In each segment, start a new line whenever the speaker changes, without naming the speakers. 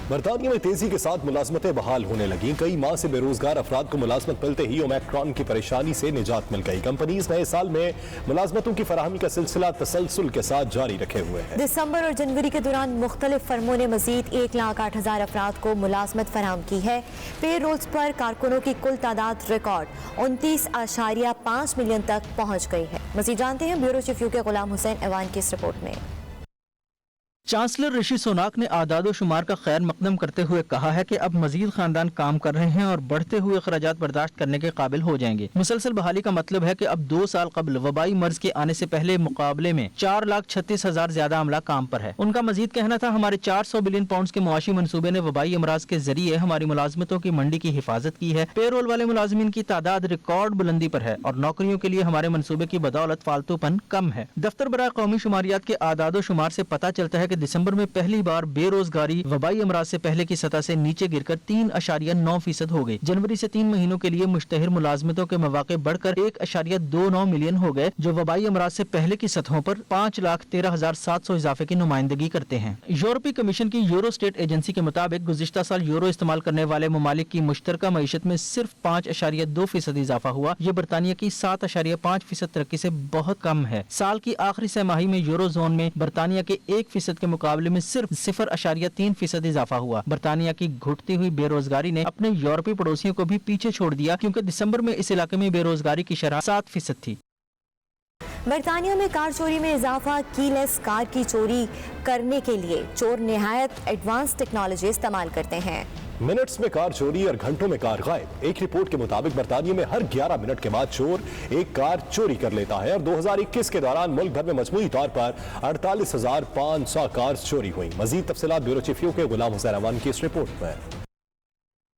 برطانیہ میں تیزی کے ساتھ ملازمتیں بحال ہونے لگیں. کئی ماہ سے بے روزگار افراد کو ملازمت ملتے ہی اومیکرون کی پریشانی سے نجات مل گئی. کمپنیز نئے سال میں ملازمتوں کی فراہمی کا سلسلہ تسلسل کے ساتھ جاری رکھے ہوئے ہیں.
دسمبر اور جنوری کے دوران مختلف فرموں نے مزید 1,08,000 افراد کو ملازمت فراہم کی ہے. پے رولز پر کارکنوں کی کل تعداد ریکارڈ 29.5 ملین تک پہنچ گئی ہے. مزید جانتے ہیں بیورو چیف کے غلام حسین ایوان کی اس رپورٹ میں.
چانسلر رشی سوناک نے اعداد و شمار کا خیر مقدم کرتے ہوئے کہا ہے کہ اب مزید خاندان کام کر رہے ہیں اور بڑھتے ہوئے اخراجات برداشت کرنے کے قابل ہو جائیں گے. مسلسل بحالی کا مطلب ہے کہ اب 2 سال قبل وبائی مرض کے آنے سے پہلے مقابلے میں 4,36,000 زیادہ عملہ کام پر ہے. ان کا مزید کہنا تھا ہمارے 400 بلین پاؤنڈز کے معاشی منصوبے نے وبائی امراض کے ذریعے ہماری ملازمتوں کی منڈی کی حفاظت کی ہے. پے رول والے ملازمین کی تعداد ریکارڈ بلندی پر ہے اور نوکریوں کے لیے ہمارے منصوبے کی بدولت فالتو پن کم ہے. دفتر برائے قومی شماریات کے اعداد و شمار سے پتہ چلتا ہے کہ دسمبر میں پہلی بار بے روزگاری وبائی امراض سے پہلے کی سطح سے نیچے گر کر 3.9% ہو گئی. جنوری سے 3 مہینوں کے لیے مشتہر ملازمتوں کے مواقع بڑھ کر 1.29 ملین ہو گئے جو وبائی امراض سے پہلے کی سطحوں پر 5,13,700 اضافے کی نمائندگی کرتے ہیں. یورپی کمیشن کی یورو اسٹیٹ ایجنسی کے مطابق گزشتہ سال یورو استعمال کرنے والے ممالک کی مشترکہ معیشت میں صرف 5.2% اضافہ ہوا. یہ برطانیہ کی 7.5% ترقی سے بہت کم ہے. سال کی آخری سہ ماہی میں یورو زون میں برطانیہ کے 1% کے مقابلے میں صرف 0.3% اضافہ ہوا. برطانیہ کی گھٹتی ہوئی بے روزگاری نے اپنے یورپی پڑوسیوں کو بھی پیچھے چھوڑ دیا کیونکہ دسمبر میں اس علاقے میں بے روزگاری کی شرح 7% تھی.
برطانیہ میں کار چوری میں اضافہ. کی لیس کار کی چوری کرنے کے لیے چور نہایت ایڈوانس ٹیکنالوجی استعمال کرتے ہیں.
منٹس میں کار چوری اور گھنٹوں میں کار غائب. ایک رپورٹ کے مطابق برطانیہ میں ہر 11 منٹ کے بعد چور ایک کار چوری کر لیتا ہے اور 2021 کے دوران ملک بھر میں مجموعی طور پر 48,500 کارز چوری ہوئیں. مزید تفصیلات بیورو چیف کے غلام حسین ایوان کی اس رپورٹ میں.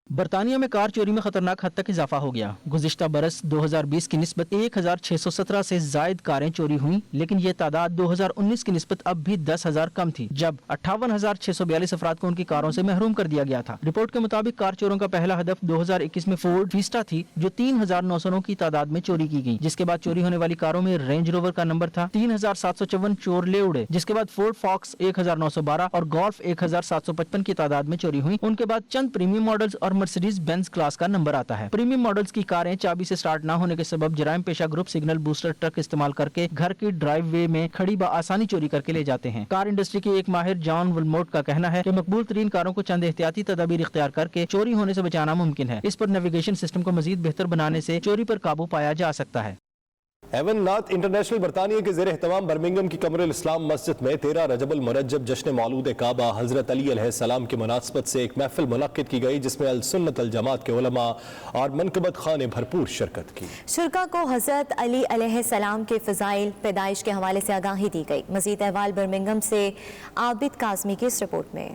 برطانیہ میں کار چوری میں خطرناک حد تک اضافہ ہو گیا. گزشتہ برس 2020 کی نسبت 1,617 سے زائد کاریں چوری ہوئیں لیکن یہ تعداد 2019 کی نسبت اب بھی 10,000 کم تھی جب 58,642 افراد کو ان کی کاروں سے محروم کر دیا گیا تھا. رپورٹ کے مطابق کار چوروں کا پہلا ہدف 2021 میں فورڈ فیسٹا تھی جو 3,909 کی تعداد میں چوری کی گئی. جس کے بعد چوری ہونے والی کاروں میں رینج روور کا نمبر تھا. 3,754 چور لے اڑے. جس کے بعد فورڈ فاکس 1,912 اور گولف 1,755 کی تعداد میں چوری ہوئی. ان کے بعد چند پریمیم ماڈلز اور مرسیڈیز بینز کلاس کا نمبر آتا ہے. پریمیم ماڈلز کی کاریں چابی سے سٹارٹ نہ ہونے کے سبب جرائم پیشہ گروپ سگنل بوسٹر ٹرک استعمال کر کے گھر کی ڈرائیو وے میں کھڑی بآسانی چوری کر کے لے جاتے ہیں. کار انڈسٹری کے ایک ماہر جان ولموٹ کا کہنا ہے کہ مقبول ترین کاروں کو چند احتیاطی تدابیر اختیار کر کے چوری ہونے سے بچانا ممکن ہے. اس پر نیویگیشن سسٹم کو مزید بہتر بنانے سے چوری پر قابو پایا جا سکتا ہے.
ایون ناتھ انٹرنیشنل برطانیہ کے زیر اہتمام برمنگھم کی قمر الاسلام مسجد میں 13 رجب المرجب جشن مولود کعبہ حضرت علی علیہ السلام کی مناسبت سے ایک محفل منعقد کی گئی جس میں السنت الجماعت کے علماء اور منقبت خواہ نے بھرپور شرکت کی.
شرکا کو حضرت علی علیہ السلام کے فضائل پیدائش کے حوالے سے آگاہی دی گئی. مزید احوال برمنگھم سے عابد کاظمی کی اس رپورٹ میں.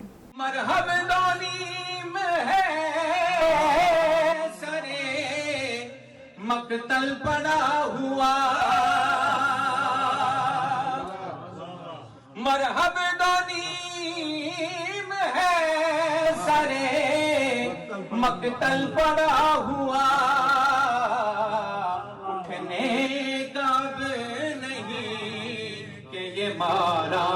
مقتل پڑا ہوا مرحب دانیم ہے سرے مقتل پڑا ہوا اٹھنے کا اب نہیں کہ یہ مارا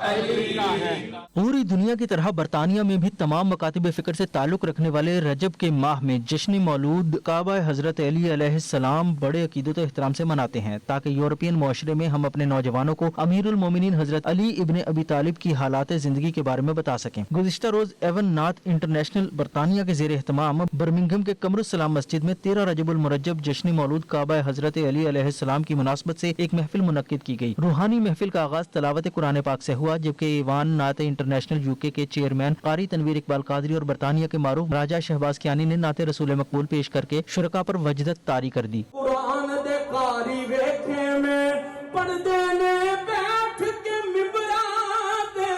علی ہے.
پوری دنیا کی طرح برطانیہ میں بھی تمام مکاتب فکر سے تعلق رکھنے والے رجب کے ماہ میں جشن مولود کعبہ حضرت علی علیہ السلام بڑے عقیدت و احترام سے مناتے ہیں تاکہ یورپین معاشرے میں ہم اپنے نوجوانوں کو امیر المومنین حضرت علی ابن ابی طالب کی حالات زندگی کے بارے میں بتا سکیں. گزشتہ روز ایون ناتھ انٹرنیشنل برطانیہ کے زیر اہتمام برمنگھم کے قمر السلام مسجد میں 13 رجب المرجب جشن مولود کعبہ حضرت علی علیہ السلام کی مناسبت سے ایک محفل منعقد کی گئی. روحانی محفل کا آغاز تلاوت قرآن پاک سے ہوا جبکہ ایوان نعت انٹرنیشنل UK کے چیئرمین قاری تنویر اقبال قادری اور برطانیہ کے معروف راجہ شہباز کیانی نے نعت رسول مقبول پیش کر کے شرکا پر وجدت طاری کر دی.
قرآن دے قاری ویکھے میں پڑھدے نے بیٹھ کے ممبراں تے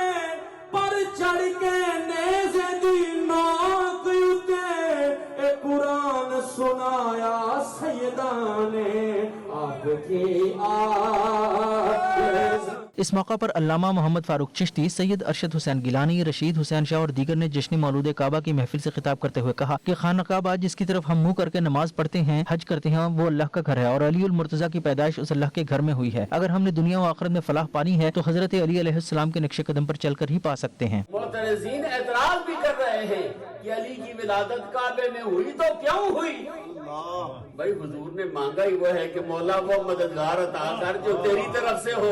پر چڑھ کے نیزے دی ناک اُتے اے قرآن سنایا سیداں نے آپ کی
इस मौका पर अल्लामा मोहम्मद फारूक चिश्ती, सैयद अरशद हुसैन गिलानी, रशीद हुसैन शाह और दीगर ने जश्न मौलूद काबा की महफिल से खिताब करते हुए कहा कि खाना काबा जिसकी तरफ हम मुंह करके नमाज पढ़ते हैं, हज करते हैं, वो अल्लाह का घर है और अली उल मुर्तजा की पैदाइश उस अल्लाह के घर में हुई है। अगर हमने दुनिया और आखिरत में फलाह पानी है तो हजरत अली अलैहिस्सलाम के नक्शे कदम पर चलकर ही पा सकते हैं।
मुअतज़िलीन एतराज भी कर रहे हैं कि अली की विलादत काबे में हुई तो क्यों हुई? भाई हुजूर ने मांगा ही वो है कि मौला वो मददगार अता कर जो तेरी तरफ से हो,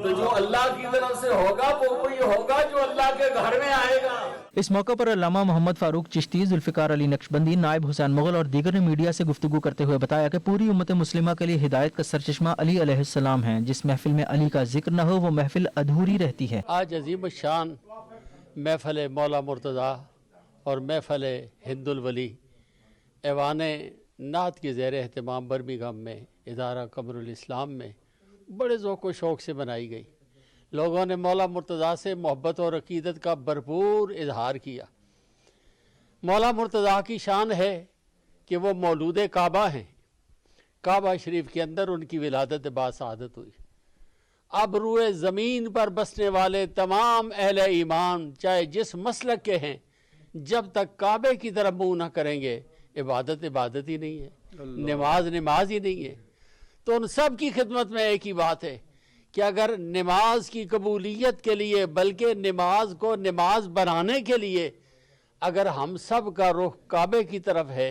तो जो अल्लाह की तरफ से होगा वो वही होगा जो अल्लाह के घर में आएगा।
इस मौके पर अल्लामा मोहम्मद फारूक चिश्ती, जुल्फिकार अली नक्शबंदी, नायब हुसैन मुगल और दीगर ने मीडिया से गुफ्तगू करते हुए बताया कि पूरी उम्मत मुस्लिमा के लिए हिदायत का सरचश्मा अली अलैहिस्सलाम है। जिस महफिल में अली का जिक्र न हो वो महफिल अधूरी रहती है।
आज अजीम शान महफिल मौला मुर्तज़ा और महफिल हिंदुल वली ऐवान नात के ज़ेर एहतमाम बर्मिंघम में इदारा कमरुल इस्लाम में बड़े ज़ौक़ व शौक़ से बनाई गई। लोगों ने मौला मुर्तज़ा से मोहब्बत और अक़ीदत का भरपूर इजहार किया। मौला मुर्तज़ा की शान है कि वो मौलूद काबा हैं। काबा शरीफ के अंदर उनकी विलादत बासआदत हुई। अब रूए ज़मीन पर बसने वाले तमाम अहले ईमान चाहे जिस मसलक के हैं, जब तक काबे की तरफ मुँह न करेंगे इबादत इबादत ही नहीं है, नमाज नमाज ही नहीं है। तो उन सब की खिदमत में एक ही बात है कि अगर नमाज की कबूलियत के लिए बल्कि नमाज को नमाज बनाने के लिए अगर हम सब का रुख काबे की तरफ है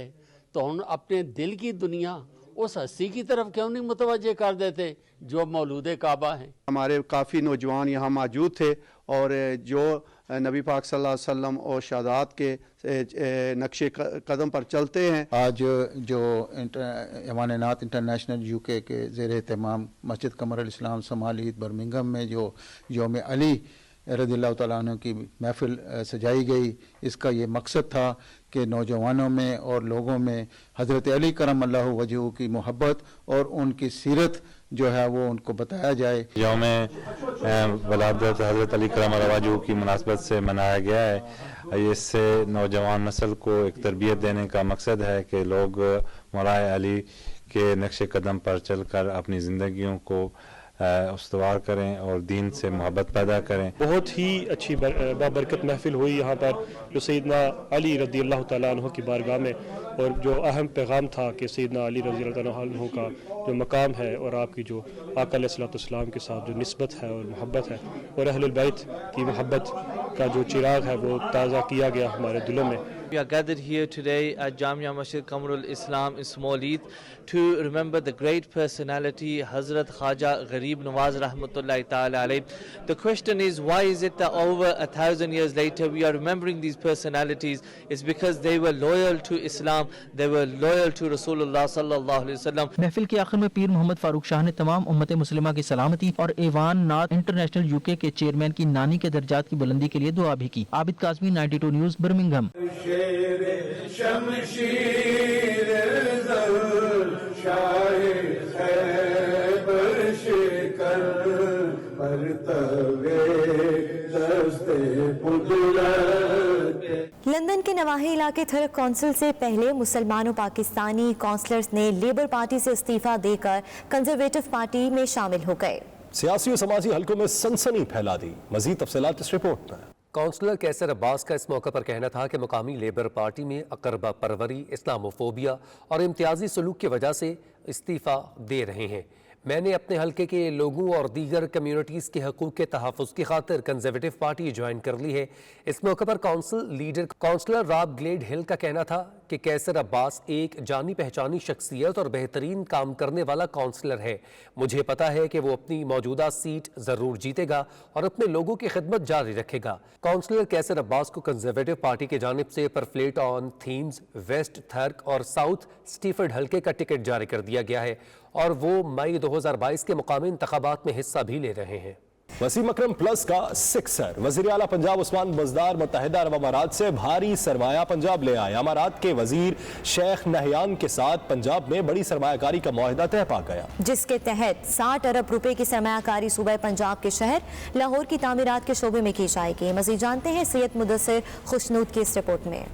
तो हम अपने दिल की दुनिया उस हस्ती की तरफ क्यों नहीं मुतवज्जे कर देते जो मौलूद काबा हैं।
हमारे काफ़ी नौजवान यहाँ मौजूद थे और जो नबी पाक सल्लल्लाहु अलैहि वसल्लम और शहादात के नक्शे कदम पर चलते हैं।
आज जो ऐवान नात इंटरनेशनल यूके के ज़ेर एहतमाम मस्जिद कमरुल इस्लाम समालीत बर्मिंघम में जो यौम अली रज़ियल्लाहु तआला अन्हु की महफिल सजाई गई, इसका ये मकसद था कि नौजवानों में और लोगों में हज़रत अली करमल्लाहु वजहू की मोहब्बत और उनकी सीरत जो है वो उनको बताया जाए।
यौम वलादत हज़रत अली करमल्लाहु वजहू की मुनासबत से मनाया गया है। इससे नौजवान नस्ल को एक तरबियत देने का मकसद है कि लोग मौलाए अली के नक्शे कदम पर चलकर अपनी ज़िंदगियों को उस्तवार करें और दीन से मोहब्बत पैदा करें। बहुत ही अच्छी बाबरकत महफिल हुई यहाँ पर जो सैयदना अली रज़ियल्लाहु तआला अन्हु की बारगाह में, और जो अहम पैगाम था कि सैयदना अली रज़ियल्लाहु तआला अन्हु का जो मकाम है और आपकी जो आका अलैहिस्सलाम के साथ जो निस्बत है और मोहब्बत है और अहलुल बैत की मोहब्बत का जो चिराग है वो ताज़ा किया गया हमारे दिलों में।
We are gathered here today at Jamia Masjid Kamarul Islam in Small to remember the great personality Hazrat Khaja Gharib Nawaz Rahmatullahi Ta'ala alayh. The question is, why is it that over 1,000 years later we are remembering these personalities? It's because they were loyal to Islam, they were loyal to Rasulullah sallallahu alaihi wasallam.
महफिल के आखिर में पीर मोहम्मद फारूक शाह ने तमाम उम्मत मुस्लिमा की सलामती और ऐवान नात इंटरनेशनल यूके के चेयरमैन की नानी के दर्जात की बुलंदी के लिए दुआ भी की। Abid Kazmi, 92 news, Birmingham.
London के नवाही इलाके थर्क कौंसिल से पहले मुसलमानों पाकिस्तानी कौंसलर्स ने लेबर पार्टी से इस्तीफा देकर कंजर्वेटिव पार्टी में शामिल हो गए।
सियासी और समाजी हलकों में सनसनी फैला दी। मजीद तफसीलात इस रिपोर्ट में।
काउंसलर कैसर अब्बास का इस मौके पर कहना था कि मुकामी लेबर पार्टी में अकरबा परवरी, इस्लामोफोबिया और इम्तियाजी सलूक की वजह से इस्तीफ़ा दे रहे हैं। मैंने अपने हलके के लोगों और दीगर कम्युनिटीज़ के हकूक़ के तहफ़्फ़ुज़ की खातिर कंजर्वेटिव पार्टी ज्वाइन कर ली है। इस मौके पर council leader councillor Rob Gledhill का कहना था कि कैसर अब्बास एक जानी पहचानी शख्सियत और बेहतरीन काम करने वाला काउंसलर है। मुझे पता है कि वो अपनी मौजूदा सीट ज़रूर जीतेगा और अपने लोगों की खिदमत जारी रखेगा। काउंसलर कैसर अब्बास को कंजर्वेटिव पार्टी की जानिब से परफ्लेट ऑन थीम्स, वेस्ट थर्क और साउथ स्टीफर्ड हलके का टिकट जारी कर दिया गया है और वो मई 2022 के मुकामी इंतखाबात में हिस्सा भी ले रहे हैं।
वसीम अकरम प्लस का सिक्सर। वज़ीर आला पंजाब उस्मान बज़दार मुत्तहिदा अरब अमारात से भारी सरमाया पंजाब ले आए। अमारात के वजीर शेख नहयान के साथ पंजाब में बड़ी सरमायाकारी का मुआहिदा तय पा गया, जिसके तहत 60 अरब रुपए की सरमायाकारी सूबे पंजाब के शहर लाहौर की तामीरात के शोबे में की जाएगी। मज़ीद जानते हैं सैयद मुदस्सिर खुशनूद की इस रिपोर्ट में।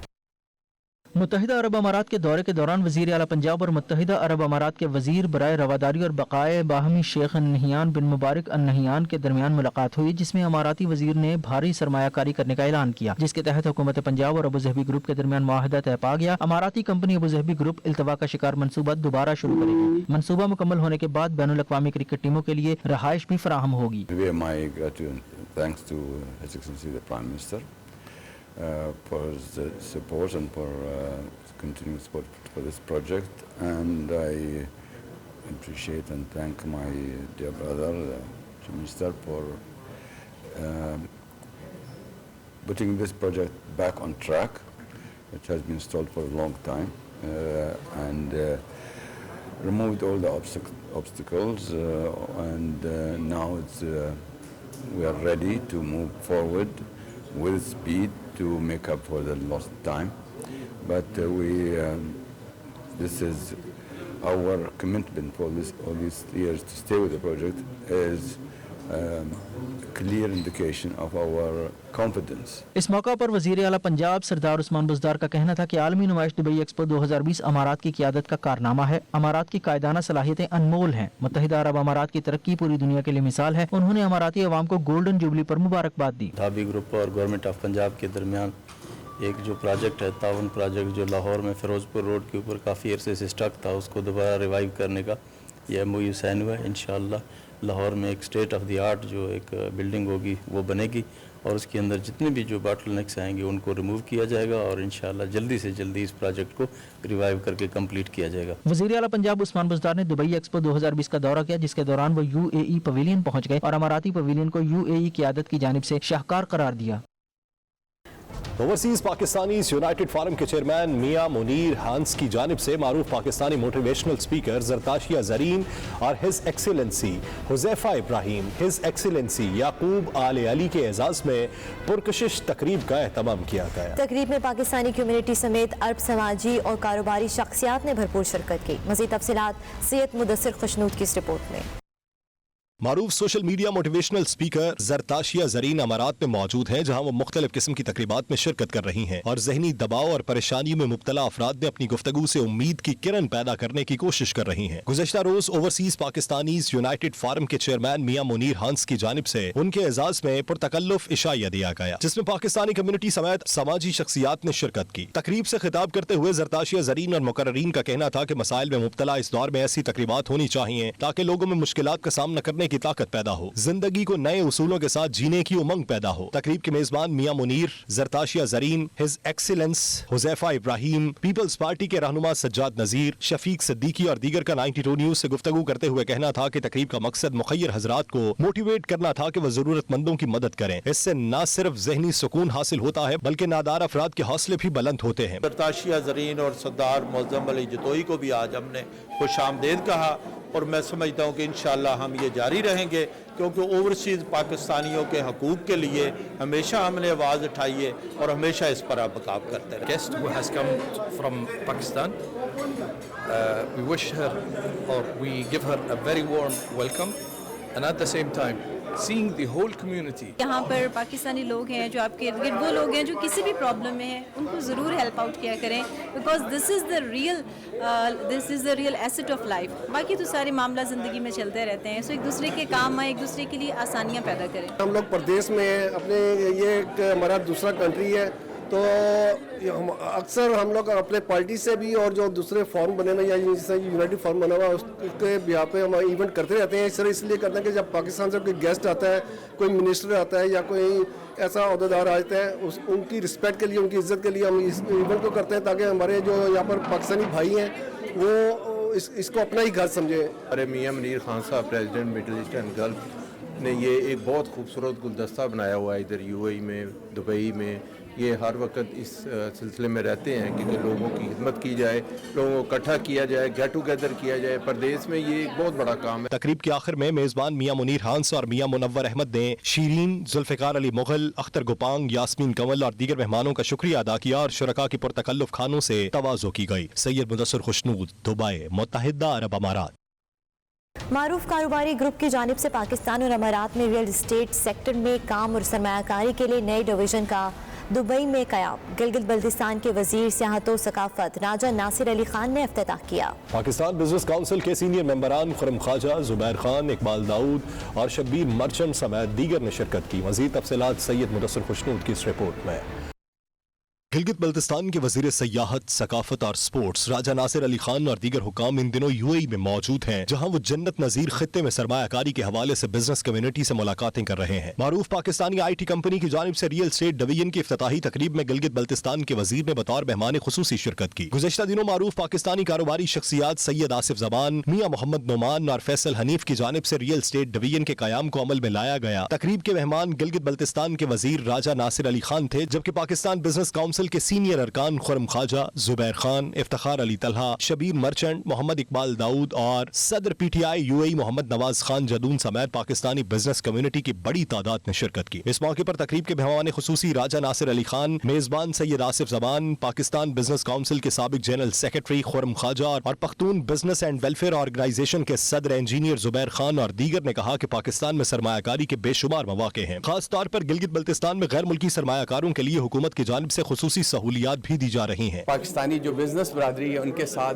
मुत्तहिदा अरब अमारात के दौरे के दौरान वज़ीर आला पंजाब और मुत्तहिदा अरब अमारात के वज़ीर बराए रवादारी और बकाए बाहमी शेख अन-नहियान बिन मुबारक अन-नहियान के दरमियान मुलाकात हुई, जिसमें अमाराती वज़ीर ने भारी सरमायाकारी करने का ऐलान किया, जिसके तहत हुकूमत पंजाब और अबूज़हबी ग्रुप के दरमियान मुआहदा तय पा गया। अमाराती कंपनी अबूज़हबी ग्रुप इल्तवा का शिकार मनसूबा दोबारा शुरू करेगी। मनसूबा मुकम्मल होने के बाद बैनुल अक़वामी क्रिकेट टीमों के लिए रहाइश भी फराहम होगी।
For the support and for continuing support for this project, and I appreciate and thank my dear brother, the Minister, for putting this project back on track, which has been stalled for a long time, and removed all the obstacles, and now we are ready to move forward with speed to make up for the lost time. But this is our commitment for all these years to stay with the project, is a clear indication of our confidence.
इस मौका पर वज़ीर आला पंजाब सरदार उस्मान बुज़दार का कहना था कि आलमी नुमाइश दुबई एक्सपो 2020 अमारात की क़ियादत का कारनामा है। अमारात की कायदाना सलाहियतें अनमोल हैं। मुत्तहिदा अरब अमारात की तरक्की पूरी दुनिया के लिए मिसाल है। उन्होंने अमाराती अवाम को गोल्डन जुबली पर मुबारकबाद दी।
धाबी ग्रुप और गवर्नमेंट ऑफ पंजाब के दरमियान एक जो प्रोजेक्ट है, तावन प्रोजेक्ट, जो लाहौर में फ़िरोज़पुर रोड के ऊपर काफ़ी अरसे से स्टक था, उसको दोबारा रिवाइव करने का ये MOU साइन हुआ है। इंशाअल्लाह लाहौर में एक स्टेट ऑफ द आर्ट जो एक बिल्डिंग होगी वो बनेगी, और उसके अंदर जितने भी जो बॉटलनेक्स आएंगे उनको रिमूव किया जाएगा, और इंशाअल्लाह जल्दी से जल्दी इस प्रोजेक्ट को रिवाइव करके कंप्लीट किया जाएगा।
वज़ीर आला पंजाब उस्मान बुज़दार ने दुबई एक्सपो 2020 का दौरा किया, जिसके दौरान वो UAE पवेलियन पहुंच गए और अमाराती पवेलियन को UAE क़ियादत की जानिब से शाहकार करार दिया।
ओवरसीज पाकिस्तानीज यूनाइटेड फोरम के चेयरमैन मियां मुनीर हांस की जानिब से मारूफ पाकिस्तानी मोटिवेशनल स्पीकर जरताशिया ज़रीन और his excellency Huzaifa Ibrahim, his excellency Yaqoob Aale Ali के एजाज़ में पुरकशिश तकरीब का एहतमाम किया गया।
तकरीब में पाकिस्तानी कम्युनिटी समेत अरब समाजी और कारोबारी शख्सियात ने भरपूर शिरकत की। मज़ीद तफसीलात सैयद मुदस्सिर खुशनूद की इस रिपोर्ट में।
मारूफ social media motivational speaker Zartashia Zareen अमारात में मौजूद हैं, जहां वो मुख्तलिफ किस्म की तकरीबात में शिरकत कर रही हैं और जहनी दबाव और परेशानी में मुब्तला अफराद ने अपनी गुफ्तगू से उम्मीद की किरण पैदा करने की कोशिश कर रही हैं। गुज़श्ता रोज ओवरसीज पाकिस्तानीज यूनाइटेड फोरम के चेयरमैन मियां मुनीर हांस की जानिब से उनके एजाज में पुरतकल्लुफ इशाया दिया गया, जिसमें पाकिस्तानी कम्युनिटी समेत समाजी शख्सियात ने शिरकत की। तकरीब से खिताब करते हुए जरताशिया ज़रीन और मुकर्ररीन का कहना था कि मसाइल में मुब्तला इस दौर में ऐसी तकरीबात होनी चाहिए ताकि लोगों में मुश्किलात का सामना करने की ताकत पैदा हो, जिंदगी को नए उसूलों के साथ जीने की उमंग पैदा हो। तकरीब के मेजबान मियां मुनीर, जरताशिया ज़रीन, हिज एक्सीलेंस हुज़ैफा इब्राहिम, पीपल्स पार्टी के रहनुमा सज्जाद नज़ीर, शफीक सिद्दीकी और दीगर का 92 न्यूज़ से गुफ्तगू करते हुए कहना था कि तकरीब का मकसद मुखय्यर हजरात को मोटिवेट करना था कि वह जरूरतमंदों की मदद करें। इससे न सिर्फ जहनी सुकून हासिल होता है बल्कि नादार अफराद के हौसले भी बुलंद होते हैं।
जरताशिया ज़रीन और सरदार मुअज़्ज़म अली जतोई को भी आज हमने खुशामदीद कहा, और मैं समझता हूँ कि इंशाअल्लाह हम ये जारी रहेंगे, क्योंकि ओवरसीज़ पाकिस्तानियों के हकूक़ के लिए हमेशा हमने आवाज़ उठाई है और हमेशा इस पर बकाव करते हैं।
Guest who has come from Pakistan, we wish her or we give her a very warm welcome, and at the same time seeing the whole community.
यहाँ पर पाकिस्तानी लोग हैं जो आपके इर्द गिर्द वो लोग हैं जो किसी भी प्रॉब्लम में हैं, उनको ज़रूर हेल्प आउट किया करें, because this is the real asset of life. बाकी तो सारे मामला ज़िंदगी में चलते रहते हैं, सो एक दूसरे के काम आए, एक दूसरे के लिए आसानियाँ पैदा करें।
हम लोग प्रदेश में अपने ये एक हमारा दूसरा कंट्री है, तो अक्सर हम लोग अपने पार्टी से भी और जो दूसरे फॉर्म बने हुए या जैसे यूनाइटेड फॉर्म बना हुआ उसके बिहार पे हम इवेंट करते रहते हैं। सर इसलिए करते हैं कि जब पाकिस्तान से कोई गेस्ट आता है, कोई मिनिस्टर आता है या कोई ऐसा अहदेदार आता है, उनकी रिस्पेक्ट के लिए, उनकी इज्जत के लिए हम इस इवेंट को करते हैं, ताकि हमारे जो यहाँ पर पाकिस्तानी भाई हैं वो इसको अपना ही घर समझे।
अरे मियां मुनीर खान साहब, president middle east and gulf ने ये एक बहुत खूबसूरत गुलदस्ता बनाया हुआ है इधर UAE में, दुबई में। ये हर वक्त इस सिलसिले में रहते हैं कि लोगों की खिदमत की जाए, लोगों को इकट्ठा किया जाए, गेट टुगेदर किया जाए। प्रदेश में ये एक बहुत बड़ा काम है।
तकरीब के आखिर में मेजबान मियां मुनीर हांस और मियां मुनव्वर अहमद ने शीरीन, जुल्फ़िकार अली मुगल, अख्तर गुपांग, यास्मीन कंवल और दीगर मेहमानों का शुक्रिया अदा किया और शुरका की पुरतकल्लुफ खानों से तवाज़ो की गई। सैयद मुदस्सिर खुशनूद, दुबई, मुत्तहिदा अरब अमारात।
मारूफ कारोबारी ग्रुप की जानिब से पाकिस्तान और अमारात में रियल इस्टेट सेक्टर में काम और सरमायाकारी के लिए नए डिवीजन का दुबई में क़याम। गिलगित बल्तिस्तान के वजीर सियाहत व सकाफत राजा नासिर अली खान ने इफ्तिताह किया।
पाकिस्तान बिजनेस काउंसिल के सीनियर मेंबरान खुरम ख्वाजा, जुबैर खान, इकबाल दाऊद और शब्बीर मर्चेंट समेत दीगर ने शिरकत की। मजीद तफसीलात सैयद मुदस्सिर खुशनूद की इस रिपोर्ट में। गिलगित बल्तिस्तान के वजीर सयाहत, सकाफत और स्पोर्ट्स राजा नासिर अली खान और दीगर हुकाम इन दिनों यूएई में मौजूद हैं, जहां वो जन्नत नजीर खित्ते में सरमायाकारी के हवाले से बिजनेस कम्युनिटी से मुलाकातें कर रहे हैं। मारूफ पाकिस्तानी IT कंपनी की जानिब से रियल स्टेट डिवीजन की इफ्तिताही तकरीब में गिलगित बल्तिस्तान के वजीर ने बतौर मेहमान खुसूसी शिरकत की। गुज़श्ता दिनों मारूफ पाकिस्तानी कारोबारी शख्सियात सैयद आसिफ जबान, मियां मोहम्मद नोमान और फैसल हनीफ की जानिब से रियल स्टेट डिवीजन के कयाम को अमल में लाया गया। तकरीब के मेहमान गिलगित बल्तिस्तान के वजीर राजा नासिर अली खान थे, जबकि पाकिस्तान बिजनेस काउंसिल के सीनियर अरकान खुरम ख्वाजा, जुबैर खान, इफ्तिखार अली तलहा, शबीर मर्चेंट, मोहम्मद इकबाल दाऊद और सदर PTI UAE मोहम्मद नवाज खान जदून समेत पाकिस्तानी बिजनेस कम्युनिटी की बड़ी तादाद ने शिरकत की। इस मौके पर तकरीब के मेहमान खुसूसी राजा नासिर अली खान, मेजबान सैयद आसिफ जबान, पाकिस्तान बिजनेस काउंसिल के साबिक जनरल सेक्रेटरी खुरम ख्वाजा और Pakhtun business and welfare organisation के सदर इंजीनियर जुबैर खान और दीगर ने कहा कि पाकिस्तान में सरमायाकारी के बेशुमार मौके हैं। खास तौर पर गिलगित बल्तिस्तान में गैर मुल्की सरमायाकारों के लिए हुकूमत की जानिब से खुसूसी सहूलियात भी दी जा रही हैं।
पाकिस्तानी जो बिजनेस बरादरी है उनके साथ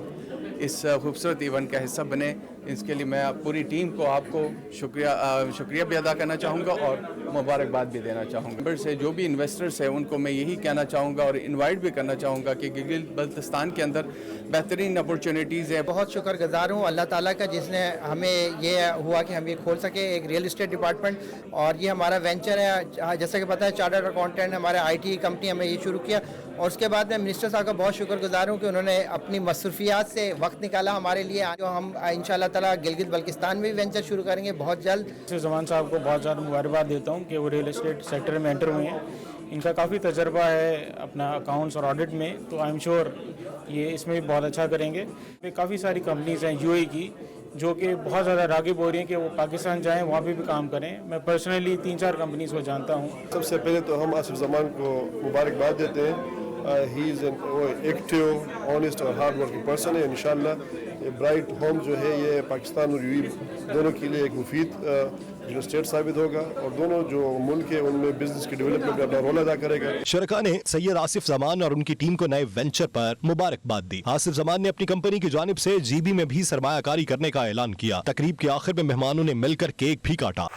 इस खूबसूरत इवेंट का हिस्सा बने, इसके लिए मैं पूरी टीम को आपको शुक्रिया भी अदा करना चाहूँगा और मुबारकबाद भी देना चाहूँगा। मेंबर से जो भी इन्वेस्टर्स हैं उनको मैं यही कहना चाहूँगा और इनवाइट भी करना चाहूँगा कि गिलगित बल्तिस्तान के अंदर बेहतरीन अपॉर्चुनिटीज़ है।
बहुत शुक्रगुजार हूँ अल्लाह ताला का जिसने हमें ये हुआ कि हम ये खोल सके एक रियल इस्टेट डिपार्टमेंट, और ये हमारा वेंचर है। जैसे कि पता है चार्टर्ड अकाउंटेंट हमारे IT कंपनी हमें ये शुरू किया, और उसके बाद मैं मिनिस्टर साहब का बहुत शुक्रगुजार हूँ कि उन्होंने अपनी मसरूफियात से वक्त निकाला हमारे लिए। जो हम इंशाअल्लाह ताला गिलगित बल्तिस्तान में भी वेंचर शुरू करेंगे बहुत जल्द।
जमान साहब को बहुत ज़्यादा मुबारकबाद देता हूँ कि वो रियल एस्टेट सेक्टर में एंटर हुए हैं। इनका काफ़ी तजर्बा है अपना अकाउंट्स और ऑडिट में, तो आई एम श्योर ये इसमें भी बहुत अच्छा करेंगे। काफ़ी सारी कंपनीज़ हैं UAE की जो कि बहुत ज़्यादा राग़िब हो रही हैं कि वो पाकिस्तान जाएं, वहाँ पे भी काम करें। मैं पर्सनली 3-4 कंपनीज़ को जानता हूँ।
सबसे पहले तो हम आसिफ जमान को मुबारकबाद देते हैं। He is an active, honest और हार्ड वर्किंग पर्सन है। इंशाल्लाह ये ब्राइट होम जो है ये पाकिस्तान और UAE दोनों के लिए एक मुफीद जो स्टेट साबित होगा, और दोनों जो मुल्क है उनमें बिजनेस के डेवलपमेंट में अपना रोल अदा करेगा।
शरका ने सैयद आसिफ जमान और उनकी टीम को नए वेंचर पर मुबारकबाद दी। आसिफ जमान ने अपनी कंपनी की जानिब से GB में भी सरमायाकारी करने का ऐलान किया। तकरीब के आखिर में मेहमानों ने मिलकर केक भी काटा।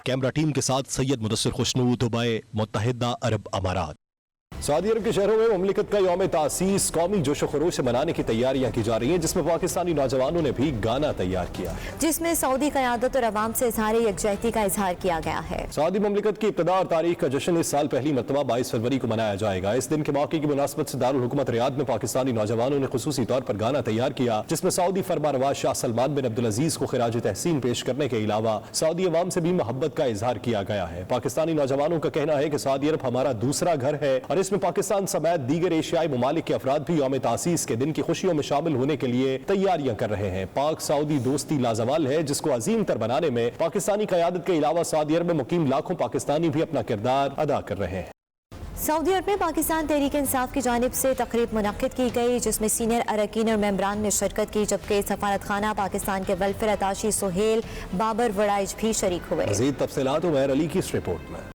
कैमरा टीम के साथ सैयद मुदस्सिर खुशनूद, दुबई, मुत्तहिदा अरब अमारात। सऊदी अरब के शहरों में मुमलिकत का यौम तासीस कौमी जोश खरोश से मनाने की तैयारियां की जा रही हैं, जिसमें पाकिस्तानी नौजवानों ने भी गाना तैयार किया,
जिसमें सऊदी क़यादत और अवाम से इजहार यकजहती का इजहार किया गया है।
सऊदी मुमलिकत की इब्तिदा और तारीख का जश्न इस साल पहली मरतबा 22 फरवरी को मनाया जाएगा। इस दिन के मौके की मुनासबत से दारुल हुकूमत रियाद में पाकिस्तानी नौजवानों ने खुसूसी तौर पर गाना तैयार किया, जिसमें सऊदी फरमानरवाज शाह सलमान बिन अब्दुल अजीज को खिराज तहसीन पेश करने के अलावा सऊदी अवाम से भी मोहब्बत का इजहार किया गया है। पाकिस्तानी नौजवानों का कहना है कि सऊदी अरब हमारा दूसरा घर है और इसमें पाकिस्तान समेत दीगर एशियाई ममालिक के अफराद भी यौम तासीस के दिन की खुशियों में शामिल होने के लिए तैयारियां कर रहे हैं। पाक सऊदी दोस्ती लाजवाल है, जिसको अजीम तर बनाने में पाकिस्तानी क़यादत के अलावा सऊदी अरब में मुकीम लाखों पाकिस्तानी भी अपना किरदार अदा कर रहे हैं।
सऊदी अरब में पाकिस्तान तहरीक इंसाफ की जानिब से तकरीब मुनक्किद की गई, जिसमें सीनियर अरकान और मेंबरान ने शिरकत की, जबकि सफारत खाना पाकिस्तान के वेलफेयर अताशी सुहेल बाबर वड़ाइज भी शरीक हुए।
मज़ीद तफसीलात उमैर अली की इस रिपोर्ट में।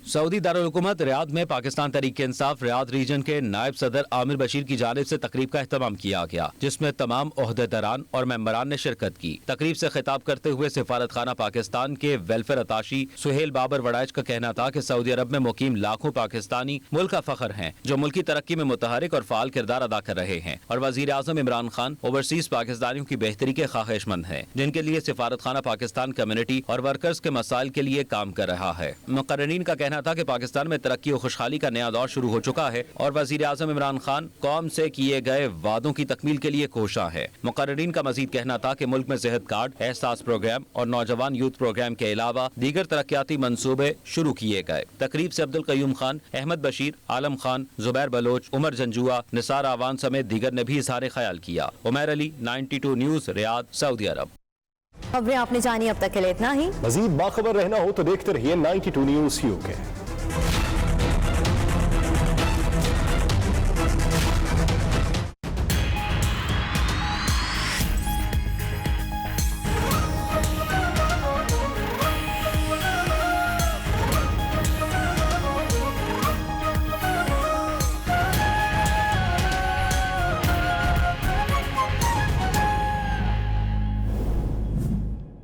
सऊदी दारुल हुकूमत रियाद में पाकिस्तान तहरीक इंसाफ रियाद रीजन के नायब सदर आमिर बशीर की जानिब से तकरीब का एहतमाम किया गया, जिसमें तमाम ओहदेदारान और मेंबरान ने शिरकत की। तकरीब से खिताब करते हुए सिफारत खाना पाकिस्तान के वेलफेयर अताशी सुहेल बाबर वड़ाइज का कहना था कि सऊदी अरब में मुकीम लाखों पाकिस्तानी मुल्क का फख्र हैं, जो मुल्क की तरक्की में मुतहरिक और फाल किरदार अदा कर रहे हैं, और वजीर आजम इमरान खान ओवरसीज पाकिस्तानियों की बेहतरी के ख्वाहिशमंद हैं, जिनके लिए सिफारत खाना पाकिस्तान कम्युनिटी और वर्कर्स के मसाइल के लिए काम कर रहा है। मुकर्रीन का कहना था कि पाकिस्तान में तरक्की और खुशहाली का नया दौर शुरू हो चुका है और वजीर आजम इमरान खान कौम से किए गए वादों की तकमील के लिए कोशा है। मुकर्रीन का मजीद कहना था कि मुल्क में सेहत कार्ड, एहसास प्रोग्राम और नौजवान यूथ प्रोग्राम के अलावा दीगर तरक्याती मंसूबे शुरू किए गए। तकरीब से अब्दुल कयूम खान, अहमद बशीर, आलम खान, जुबैर बलोच, उमर जंजुआ, निसार आवान समेत दीगर ने भी इजहार ख्याल किया। उमैर अली, 92 न्यूज़, रियाद, सऊदी अरब।
खबरें आपने जानी, अब तक के लिए इतना ही।
मजीद बाखबर रहना हो तो देखते रहिए 92 न्यूज़ UK।